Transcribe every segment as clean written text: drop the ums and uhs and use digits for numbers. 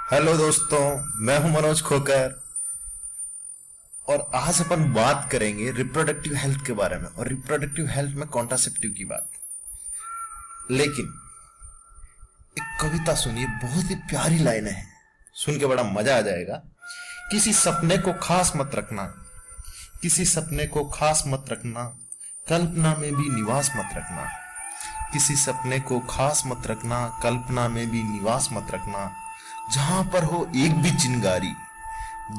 Hello दोस्तों, मैं हूं मनोज खोकर और आज अपन बात करेंगे रिप्रोडक्टिव हेल्थ के बारे में और रिप्रोडक्टिव हेल्थ में कॉन्ट्रासेप्टिव की बात। लेकिन एक कविता सुनिए, बहुत ही प्यारी लाइन है, सुन के बड़ा मजा आ जाएगा। किसी सपने को खास मत रखना, किसी सपने को खास मत रखना, कल्पना में भी निवास मत रखना। किसी सपने को खास मत रखना, कल्पना में भी निवास मत रखना। जहां पर हो एक भी चिंगारी,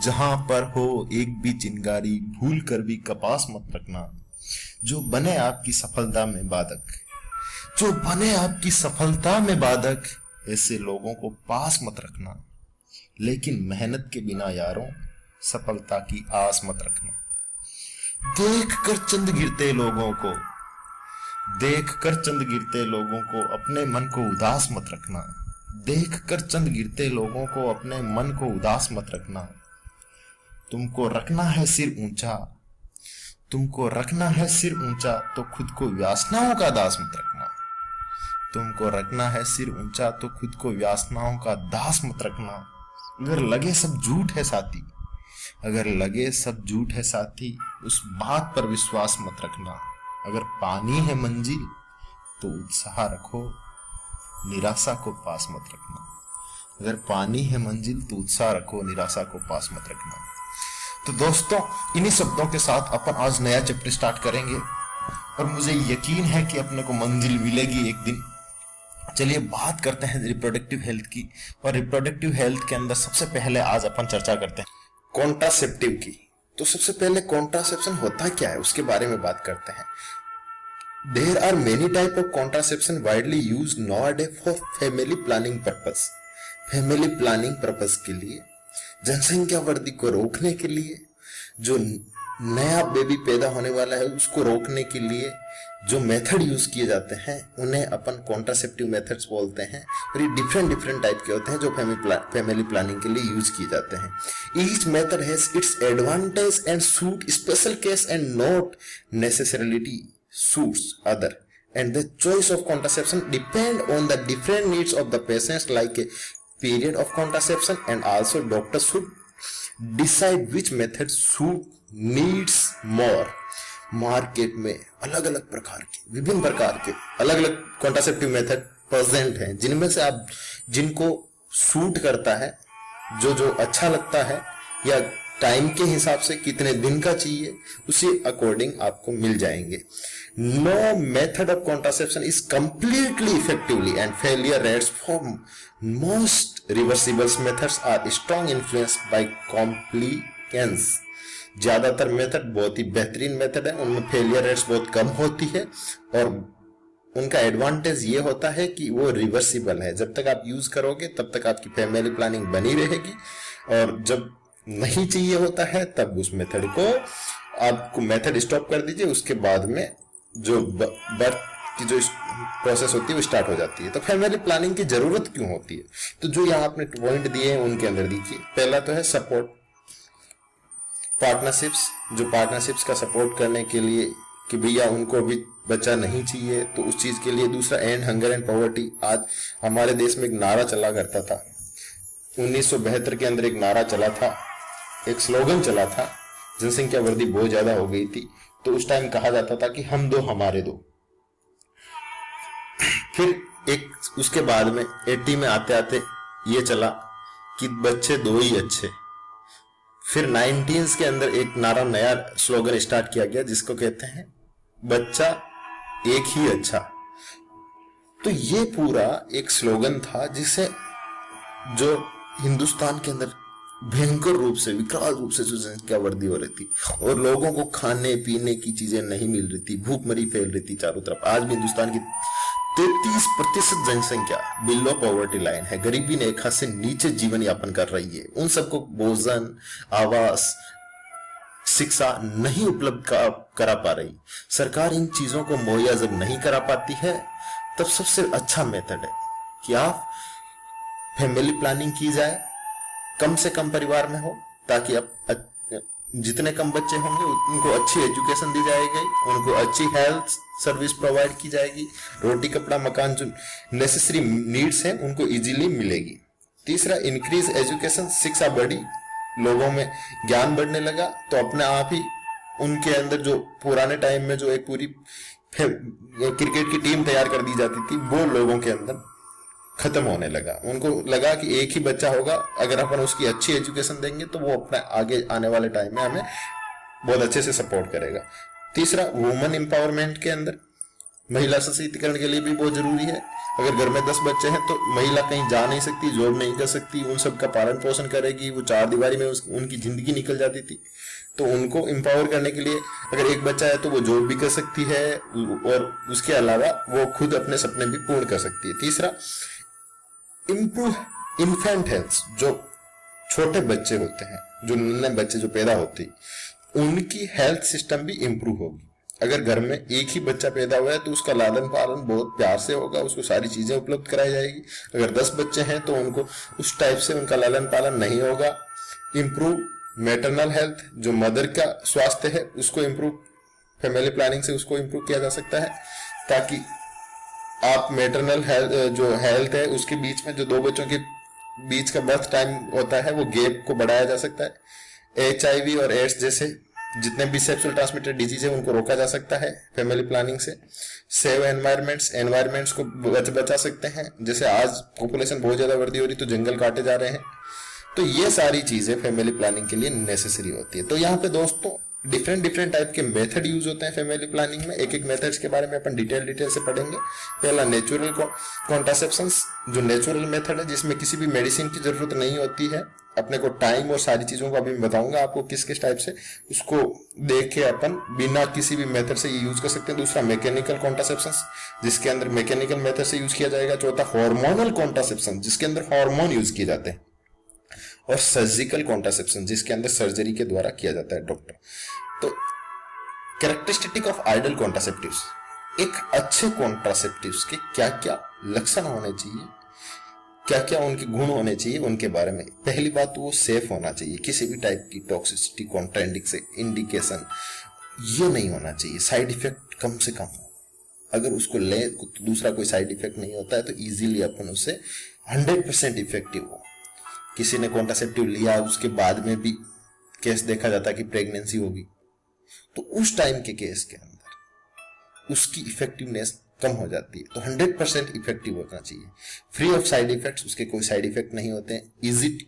जहां पर हो एक भी चिंगारी, भूल कर भी कपास मत रखना। जो बने आपकी सफलता में बाधक, जो बने आपकी सफलता में बाधक, ऐसे लोगों को पास मत रखना। लेकिन मेहनत के बिना यारों, सफलता की आस मत रखना। देख कर चंद गिरते लोगों को, देख कर चंद गिरते लोगों को अपने मन को उदास मत रखना। देख कर चंद गिरते लोगों को अपने मन को उदास मत रखना। तुमको रखना है सिर ऊंचा, तुमको रखना है सिर ऊंचा, तो खुद को वासनाओं का दास मत रखना। तुमको रखना है सिर ऊंचा, तो खुद को वासनाओं का दास मत रखना। अगर लगे सब झूठ है साथी, अगर लगे सब झूठ है साथी, उस बात पर विश्वास मत रखना। अगर पानी है मंजिल तो उत्साह रखो, निराशा को पास मत रखना। अगर पानी है मंजिल तो उत्साह रखो, निराशा को पास मत रखना। तो दोस्तों, इन्हीं शब्दों के साथ अपन आज नया चैप्टर स्टार्ट करेंगे और मुझे यकीन है कि अपने को मंजिल मिलेगी एक दिन। चलिए बात करते हैं रिप्रोडक्टिव हेल्थ की। और रिप्रोडक्टिव हेल्थ के अंदर सबसे पहले आज अपन चर्चा करते हैं कॉन्ट्रासेप्टिव की। तो सबसे पहले कॉन्ट्रासेप्शन होता क्या है उसके बारे में बात करते हैं। There are many type of contraception widely used nowadays for family planning purpose. Family planning purpose के लिए, जनसंख्या वृद्धि को रोकने के लिए, जो नया बेबी पैदा होने वाला है उसको रोकने के लिए जो मेथड यूज किए जाते हैं उन्हें अपन कॉन्ट्रासेप्टिव मेथड्स बोलते हैं। और ये डिफरेंट टाइप के होते हैं जो फैमिली प्लानिंग के लिए यूज किए जाते हैं। Each method has its advantage and suit special case and not necessity suits other, and the choice of contraception depend on the different needs of the patients, like a period of contraception, and also doctors should decide which method suit needs more. Market में अलग अलग प्रकार के, विभिन्न प्रकार के अलग अलग कॉन्ट्रासेप्टिव मेथड प्रेजेंट हैं, जिनमें से आप जिनको सूट करता है, जो जो अच्छा लगता है या टाइम के हिसाब से कितने दिन का चाहिए, उसी अकॉर्डिंग आपको मिल जाएंगे। No method of contraception is completely effectively and failure rates for most reversible methods are strong influence by compliance. ज्यादातर मेथड बहुत ही बेहतरीन मेथड है, उनमें फेलियर रेट्स बहुत कम होती है और उनका एडवांटेज ये होता है कि वो रिवर्सिबल है। जब तक आप यूज करोगे तब तक आपकी फैमिली प्लानिंग बनी रहेगी, और जब नहीं चाहिए होता है तब उस मेथड को आपको मेथड स्टॉप कर दीजिए। उसके बाद में जो बर्थ की जो प्रोसेस होती है वो स्टार्ट हो जाती है। तो फैमिली प्लानिंग की जरूरत क्यों होती है, तो जो यहाँ आपने पॉइंट दिए हैं उनके अंदर देखिए। पहला तो है सपोर्ट, पार्टनरशिप्स, जो पार्टनरशिप्स का सपोर्ट करने के लिए कि भैया उनको भी बच्चा नहीं चाहिए, तो उस चीज के लिए। दूसरा एंड हंगर एंड पॉवर्टी। आज हमारे देश में एक नारा चला करता था, 1972 के अंदर एक नारा चला था, एक स्लोगन चला था, जनसंख्या वृद्धि बहुत ज्यादा हो गई थी, तो उस टाइम कहा जाता था कि हम दो हमारे दो। फिर एक उसके बाद में 80 में आते आते ये चला कि बच्चे दो ही अच्छे। फिर 19 के अंदर एक नारा, नया स्लोगन स्टार्ट किया गया जिसको कहते हैं बच्चा एक ही अच्छा। तो ये पूरा एक स्लोगन था जिसे जो हिंदुस्तान के अंदर भयंकर रूप से, विकराल रूप से जनसंख्या वृद्धि हो रही थी और लोगों को खाने पीने की चीजें नहीं मिल रही थी, भूखमरी फैल रही थी चारों तरफ। आज भी हिंदुस्तान की 33% जनसंख्या बिलो पॉवर्टी लाइन है, गरीबी रेखा से नीचे जीवन यापन कर रही है। उन सबको भोजन, आवास, शिक्षा नहीं उपलब्ध करा पा रही। सरकार इन चीजों को मुहैया जब नहीं करा पाती है, तब सबसे अच्छा मेथड है कि आप फैमिली प्लानिंग की जाए, कम से कम परिवार में हो, ताकि अब जितने कम बच्चे होंगे उनको अच्छी एजुकेशन दी जाएगी, उनको अच्छी हेल्थ सर्विस प्रोवाइड की जाएगी, रोटी कपड़ा मकान जो नेसेसरी नीड्स हैं उनको इजीली मिलेगी। तीसरा, इंक्रीज एजुकेशन, शिक्षा बढ़ी, लोगों में ज्ञान बढ़ने लगा, तो अपने आप ही उनके अंदर जो पुराने टाइम में जो एक पूरी क्रिकेट की टीम तैयार कर दी जाती थी, वो लोगों के अंदर खत्म होने लगा। उनको लगा कि एक ही बच्चा होगा, अगर अपन उसकी अच्छी एजुकेशन देंगे तो वो अपने आगे आने वाले टाइम में हमें बहुत अच्छे से सपोर्ट करेगा। तीसरा, वुमेन एम्पावरमेंट के अंदर महिला सशक्तिकरण के लिए भी बहुत जरूरी है। अगर घर में 10 बच्चे हैं तो महिला कहीं जा नहीं सकती, जॉब नहीं कर सकती, उन सब का पालन पोषण करेगी। वो चार दीवारी में उनकी जिंदगी निकल जाती थी, तो उनको एम्पावर करने के लिए अगर एक बच्चा है तो वो जॉब भी कर सकती है और उसके अलावा वो खुद अपने सपने भी पूर्ण कर सकती है। तीसरा, इम्प्रूव इन्फेंट हेल्थ, जो छोटे बच्चे होते हैं, जो नन्हे बच्चे जो पैदा होते हैं, उनकी हेल्थ सिस्टम भी इम्प्रूव होगी। अगर घर में एक ही बच्चा पैदा हुआ है तो उसका लालन पालन बहुत प्यार से होगा, उसको सारी चीजें उपलब्ध कराई जाएगी। अगर 10 बच्चे हैं तो उनको उस टाइप से उनका लालन पालन नहीं होगा। इम्प्रूव मैटरनल हेल्थ, जो मदर का स्वास्थ्य है उसको इम्प्रूव, फैमिली प्लानिंग से उसको इम्प्रूव किया जा सकता है, ताकि आप मैटरनल हेल्थ जो हेल्थ है उसके बीच में जो दो बच्चों के बीच का बर्थ टाइम होता है वो गैप को बढ़ाया जा सकता है। HIV और एड्स जैसे जितने भी सेक्सुअल ट्रांसमिटेड डिजीज है उनको रोका जा सकता है फैमिली प्लानिंग से। सेव एनवायरमेंट्स को बचा सकते हैं। जैसे आज पॉपुलेशन बहुत ज्यादा वृद्धि हो रही तो जंगल काटे जा रहे हैं, तो ये सारी चीजें फैमिली प्लानिंग के लिए नेसेसरी होती है। तो यहाँ पे दोस्तों डिफरेंट टाइप के मेथड यूज होते हैं फैमिली प्लानिंग में। एक मेथड्स के बारे में अपन डिटेल से पढ़ेंगे। पहला, नेचुरल कॉन्ट्रासेप्शन, जो नेचुरल मेथड है जिसमें किसी भी मेडिसिन की जरूरत नहीं होती है। अपने को टाइम और सारी चीजों को अभी मैं बताऊंगा आपको किस किस टाइप से उसको देख के अपन बिना किसी भी मेथड से ये यूज कर सकते हैं। दूसरा, मैकेनिकल कॉन्ट्रासेप्शन, जिसके अंदर मैकेनिकल मेथड से यूज किया जाएगा। चौथा, हार्मोनल कॉन्ट्रासेप्शन, जिसके अंदर हार्मोन यूज किए जाते हैं। और सर्जिकल कॉन्ट्रासेप्शन, जिसके अंदर सर्जरी के द्वारा किया जाता है डॉक्टर। तो कैरेक्टरिस्टिक ऑफ आइडियल कॉन्ट्रासेप्टिव्स, एक अच्छे कॉन्ट्रासेप्टिव्स के क्या क्या लक्षण होने चाहिए, क्या क्या उनके गुण होने चाहिए, उनके बारे में। पहली बात तो वो सेफ होना चाहिए, किसी भी टाइप की टॉक्सिसिटी, कॉन्ट्राइंडिकेशन ये नहीं होना चाहिए। साइड इफेक्ट कम से कम हो। अगर उसको ले तो दूसरा कोई साइड इफेक्ट नहीं होता है तो इजीली अपन उससे 100% इफेक्टिव हो। किसी ने कॉन्ट्रासेप्टिव लिया उसके बाद में भी केस देखा जाता है कि प्रेगनेंसी होगी, तो उस टाइम के केस के अंदर उसकी इफेक्टिवनेस कम हो जाती है। तो 100% इफेक्टिव होना चाहिए। फ्री ऑफ साइड इफेक्ट्स, उसके कोई साइड इफेक्ट नहीं होते हैं।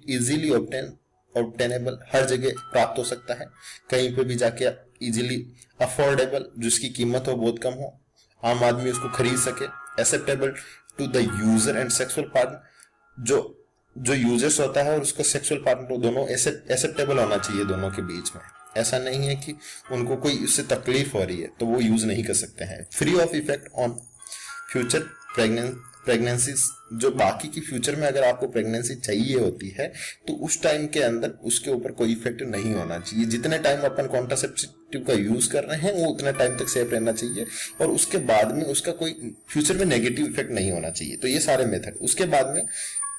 इजीली ऑब्टेनेबल, हर जगह प्राप्त हो सकता है, कहीं पे भी जाके इजीली अफोर्डेबल, जिसकी कीमत हो बहुत कम हो, आम आदमी उसको खरीद सके। Acceptable to the user and sexual partner, जो यूजर्स होता है और उसका सेक्सुअल पार्टनर, दोनों एक्सेप्टेबल होना चाहिए दोनों के बीच में। ऐसा नहीं है कि उनको कोई उससे तकलीफ हो रही है तो वो यूज नहीं कर सकते हैं। Free of effect on future pregnancies, जो बाकी की फ्यूचर में अगर आपको प्रेगनेंसी चाहिए होती है तो उस टाइम के अंदर उसके ऊपर कोई इफेक्ट नहीं होना चाहिए। जितने टाइम अपन कॉन्ट्रासेप्टिव का यूज कर रहे हैं वो उतने टाइम तक सेफ रहना चाहिए और उसके बाद में उसका कोई फ्यूचर में नेगेटिव इफेक्ट नहीं होना चाहिए। तो ये सारे मेथड। उसके बाद में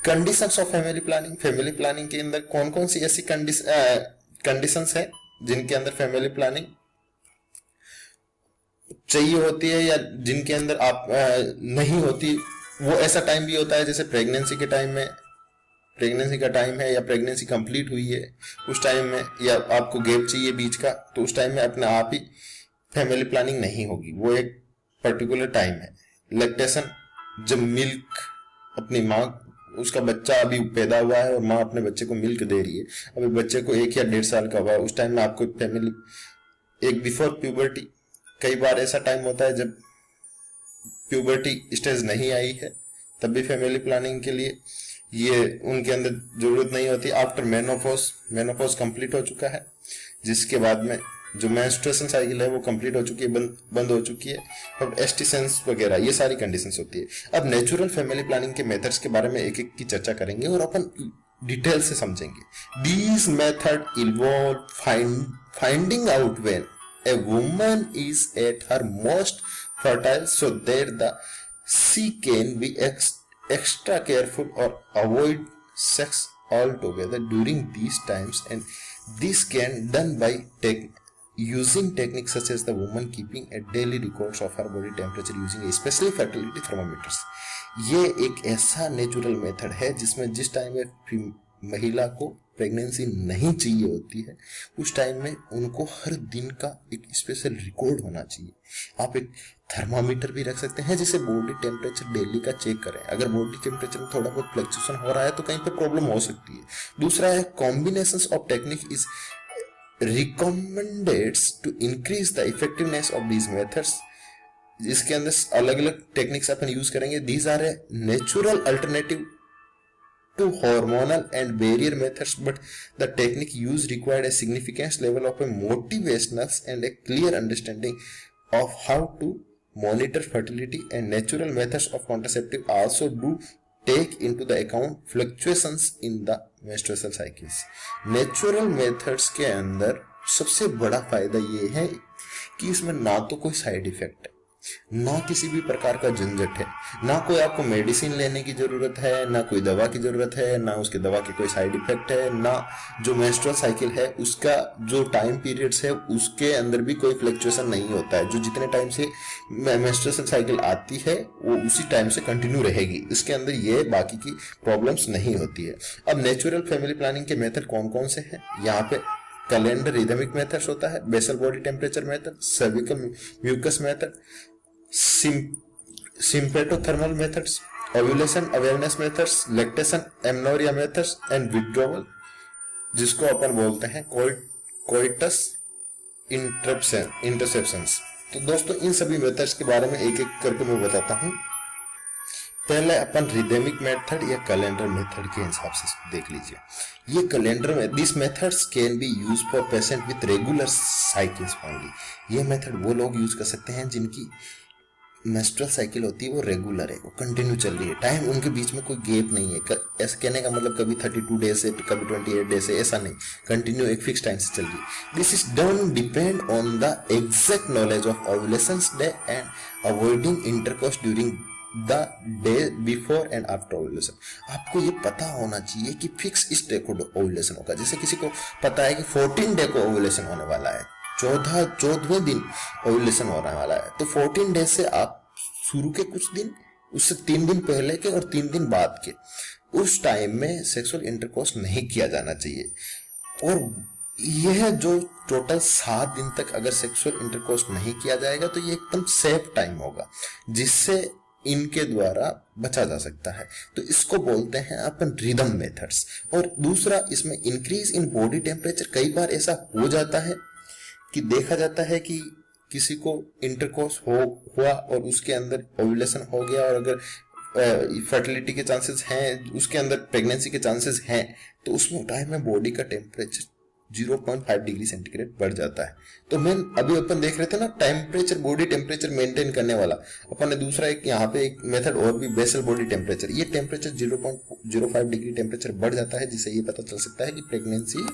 conditions of family planning. Family planning के अंदर कौन कौन सी ऐसी कंडीशंस है जिनके अंदर फैमिली प्लानिंग चाहिए होती है या जिनके अंदर आप नहीं होती। वो ऐसा टाइम भी होता है जैसे प्रेगनेंसी के टाइम में, प्रेगनेंसी का टाइम है या प्रेगनेंसी कंप्लीट हुई है उस टाइम में, या आपको गैप चाहिए बीच का, तो उस टाइम में अपने आप ही फैमिली प्लानिंग नहीं होगी। वो एक पर्टिकुलर टाइम है। लैक्टेशन, जब मिल्क अपनी माँ, उसका बच्चा अभी पैदा हुआ है और माँ अपने बच्चे को मिल्क दे रही है, अभी बच्चे को 1 या 1.5 साल का हुआ है, उस टाइम में आपको फैमिली, एक बिफोर प्यूबर्टी, कई बार ऐसा टाइम होता है जब प्यूबर्टी स्टेज नहीं आई है तब भी फैमिली प्लानिंग के लिए ये उनके अंदर जरूरत नहीं होती। आफ्टर मेनोपॉज कंप्लीट हो चुका है, जिसके बाद में जो मेंस्ट्रुएशन साइकिल है वो कंप्लीट हो चुकी है, बंद हो चुकी है, अब एस्टिसेंस वगैरह ये सारी कंडीशंस होती है। अब नेचुरल फैमिली प्लानिंग के मेथड्स के बारे में एक एक की चर्चा करेंगे और अपन डिटेल से समझेंगे। These method involve finding out when a woman is at her most fertile so that she can be extra careful or avoid sex altogether during these times, and this can done by using techniques such as the woman keeping a daily records of her body temperature using especially fertility thermometers। ये एक ऐसा natural method है जिसमें जिस time में महिला को pregnancy नहीं चाहिए होती है उस टाइम में उनको हर दिन का एक स्पेशल रिकॉर्ड होना चाहिए। आप एक थर्मामीटर भी रख सकते हैं जिसे बॉडी टेम्परेचर डेली का चेक करें। अगर बॉडी टेम्परेचर में थोड़ा बहुत फ्लक्चुएशन हो रहा है तो कहीं पे प्रॉब्लम हो सकती है। दूसरा है combinations of technique is recommended to increase the effectiveness of these methods. इसके अंदर अलग अलग टेक्निक्स अपन यूज करेंगे। These are a natural alternative to hormonal and barrier methods, but the technique used required a significant level of a motivational and a clear understanding of how to monitor fertility, and natural methods of contraceptive also do take into the account fluctuations in the menstrual cycles. Natural methods के अंदर सबसे बड़ा फायदा ये है कि इसमें ना तो कोई साइड इफेक्ट है, ना किसी भी प्रकार का झंझट है, ना कोई आपको मेडिसिन लेने की जरूरत है, ना कोई दवा की जरूरत है, ना उसके दवा के कोई साइड इफेक्ट है, ना जो मेंस्ट्रुअल साइकिल है उसका जो टाइम पीरियड्स है उसके अंदर भी कोई फ्लक्चुएशन नहीं होता है। जो जितने टाइम से मेंस्ट्रुअल साइकिल आती है वो उसी टाइम से कंटिन्यू रहेगी। इसके अंदर ये बाकी की प्रॉब्लम्स नहीं होती है। अब नेचुरल फैमिली प्लानिंग के मेथड कौन कौन से हैं? यहाँ पे कैलेंडर रिदमिक मेथड्स होता है, basal body temperature method, cervical mucus method, sympatothermal methods, ovulation awareness methods, lactation amenorrhea methods and withdrawal, जिसको अपन बोलते हैं कोइटस इंटरसेप्शंस। तो दोस्तों इन सभी मेथड्स के बारे में एक एक करके मैं बताता हूं। पहले अपन रिदमिक मेथड या कैलेंडर मेथड के हिसाब से देख लीजिए। ये कैलेंडर में this methods can be use for patient with regular cycles only. ये मेथड वो लोग यूज कर सकते हैं जिनकी मेंस्ट्रुअल साइकिल होती है वो रेगुलर है, वो कंटिन्यू चल रही है, टाइम उनके बीच में कोई गैप नहीं है। ऐसा कहने का मतलब कभी 32 डेज से कभी 28 डेज से ऐसा नहीं, कंटिन्यू एक फिक्स टाइम से चल रही है। This is done depend on the exact knowledge of ovulations day and avoiding intercourse during the day before and after ovulation. आपको ये पता होना चाहिए कि फिक्स इस डे को ओव्यूलेशन होगा। जैसे किसी को पता है कि 14 डे को ओव्यूलेशन होने वाला है, 14वें दिन ओव्यूलेशन होने वाला है, तो 14 डेज से आप शुरू के कुछ दिन, उससे 3 दिन पहले के और 3 दिन बाद के, उस टाइम में सेक्सुअल इंटरकोर्स नहीं किया जाना चाहिए। और यह जो टोटल 7 दिन तक अगर सेक्सुअल इंटरकोर्स नहीं किया जाएगा तो ये एकदम सेफ टाइम होगा जिससे इनके द्वारा बचा जा सकता है। तो इसको बोलते हैं अपन रिदम मेथड्स। और दूसरा इसमें इंक्रीज इन बॉडी टेम्परेचर। कई बार ऐसा हो जाता है कि देखा जाता है कि किसी को इंटरकोर्स हुआ और उसके अंदर ओव्यूलेशन हो गया और अगर फर्टिलिटी के चांसेस हैं, उसके अंदर प्रेगनेंसी के चांसेस हैं, तो उसमें टाइम में बॉडी का टेम्परेचर 0.5 डिग्री सेंटीग्रेड बढ़ जाता है। तो मैं अभी अपन देख रहे थे ना टेम्परेचर, बॉडी टेम्परेचर मेंटेन करने वाला, अपन ने दूसरा एक यहाँ पे एक मेथड और भी, बेसल बॉडी टेम्परेचर। ये टेम्परेचर 0.05 डिग्री टेम्परेचर बढ़ जाता है जिससे ये पता चल सकता है कि प्रेगनेंसी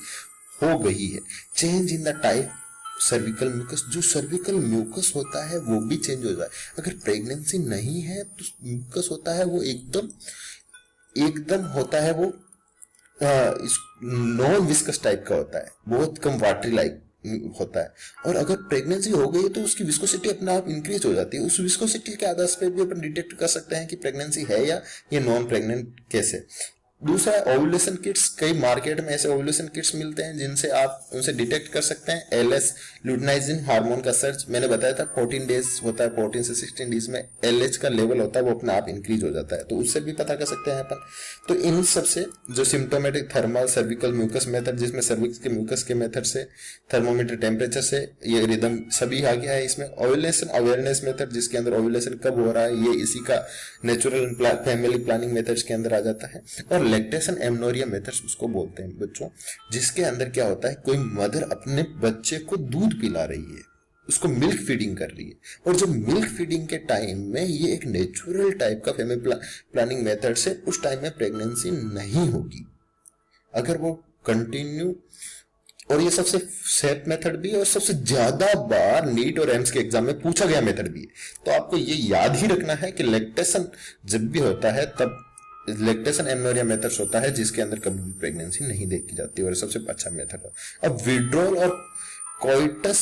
हो गई है। Change in the type cervical mucus, जो सर्विकल म्यूकस होता है वो भी चेंज हो जाए। अगर प्रेगनेंसी नहीं है तो म्यूकस होता है वो एकदम होता है, वो नॉन विस्कस टाइप का होता है, बहुत कम वाटरी लाइक होता है। और अगर प्रेगनेंसी हो गई तो उसकी विस्कोसिटी अपने आप इंक्रीज हो जाती है। उस विस्कोसिटी के आधार पर भी अपन डिटेक्ट कर सकते हैं कि प्रेगनेंसी है या ये नॉन प्रेग्नेंट कैसे। दूसरा ओव्यूलेशन किट्स। कई मार्केट में ऐसे ओव्यूलेशन किट्स मिलते हैं जिनसे आप उनसे डिटेक्ट कर सकते हैं एलएच, लुटेनाइजिन हार्मोन का सर्च। मैंने बताया था 14 डेज होता है, 14 से 16 डेज में एलएच का लेवल होता है वो अपने आप इंक्रीज हो जाता है, तो उससे भी पता कर सकते हैं अपन। तो इन सबसे जो symptomatic thermal cervical mucus method, जिसमें सर्विक्स के म्यूकस के मेथड से, थर्मोमीटर टेम्परेचर से, ये रिदम सभी आ गया है इसमें। ओव्यूलेशन अवेयरनेस मेथड, जिसके अंदर ओव्यूलेशन कब हो रहा है ये इसी का नेचुरल फैमिली प्लानिंग मेथड्स के अंदर आ जाता है। और लैक्टेशन एमनोरिया मेथड्स उसको बोलते हैं बच्चों, जिसके अंदर क्या होता है, कोई मदर अपने बच्चे को दूध पिला रही है, उसको मिल्क फीडिंग कर रही है, और जब मिल्क फीडिंग के टाइम में ये एक नेचुरल टाइप का फैमिली प्लानिंग मेथड से उस टाइम में प्रेगनेंसी नहीं होगी अगर वो कंटिन्यू। और ये सबसे सेफ मेथड भी है और सबसे ज्यादा बार नीट और एम्स के एग्जाम में पूछा गया मेथड भी है। तो आपको ये याद ही रखना है कि लैक्टेशन जब भी होता है तब लैक्टेशन एमनोरिया मेथड्स होता है जिसके अंदर कभी भी प्रेगनेंसी नहीं देखी जाती और सबसे अच्छा मेथड है। अब विड्रॉल और कोइटस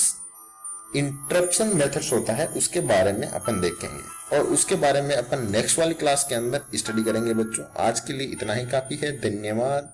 इंटरप्शन मेथड्स होता है उसके बारे में अपन देखेंगे, और उसके बारे में अपन नेक्स्ट वाली क्लास के अंदर स्टडी करेंगे बच्चों। आज के लिए इतना ही काफी है। धन्यवाद।